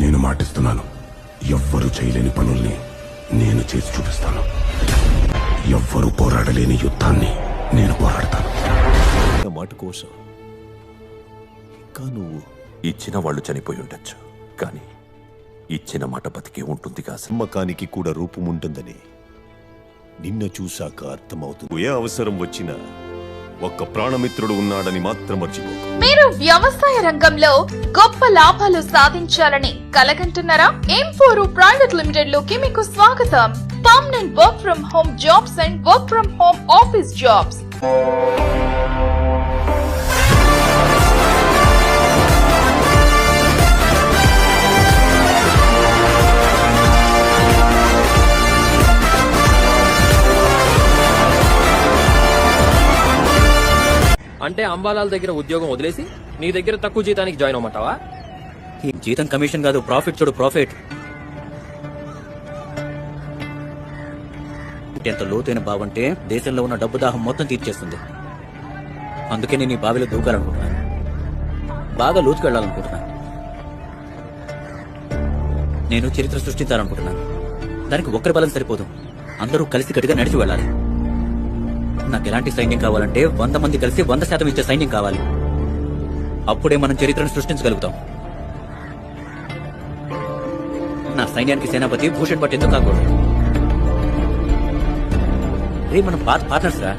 నేను మాటిస్తున్నాను, ఎవ్వరూ చేయలేని పనుల్ని నేను చేసి చూపిస్తాను. ఎవ్వరూ పోరాడలేని యుద్ధాన్ని నేను పోరాడతాను. మాట కోసం ఇంకా నువ్వు ఇచ్చిన వాళ్ళు చనిపోయి ఉండొచ్చు, కానీ ఇచ్చిన మాట బతికే ఉంటుంది కాదు. నమ్మకానికి కూడా రూపముంటుందని నిన్న చూశాక అర్థమవుతుంది. ఏ అవసరం వచ్చినా ఒక్క ప్రాణమిత్రుడు ఉన్నాడని మాత్రం మర్చిపోకు. మీరు వ్యవసాయ రంగంలో గొప్ప లాభాలు సాధించాలని కలగంటున్నారా? M4 ప్రైవేట్ లిమిటెడ్ లోకి మీకు స్వాగతం. Permanent work from home jobs and work from home office jobs. అంటే అంబాలాల దగ్గర ఉద్యోగం వదిలేసి నీ దగ్గర తక్కువ జీతానికి జాయిన్ అవ్వమంటావా? ఈ జీతం కమిషన్ కాదు, ప్రాఫిట్ చూడు, ప్రాఫిట్. ఎంత లోతైన బావంటే దేశంలో ఉన్న డబ్బు దాహం మొత్తం తీర్చేస్తుంది. అందుకే నేను ఈ బావిలో దూకాలనుకుంటున్నాను, బాగా లోతుకెళ్లాలనుకుంటున్నాను. నేను చరిత్ర సృష్టించాలనుకుంటున్నాను. దానికి ఒక్కరి బలం సరిపోదు, అందరూ కలిసి గట్టిగా నడిచి వెళ్ళాలి. నాకు ఎలాంటి సైన్యం కావాలంటే 100 మంది కలిసి 100% ఇచ్చే సైన్యం కావాలి. అప్పుడే మనం చరిత్రను సృష్టించగలుగుతాం. నా సైన్యానికి సేనాపతి భూషణ్ భట్ ఎందుకు కాకూడదు? రే మనం పార్ట్నర్స్ రా.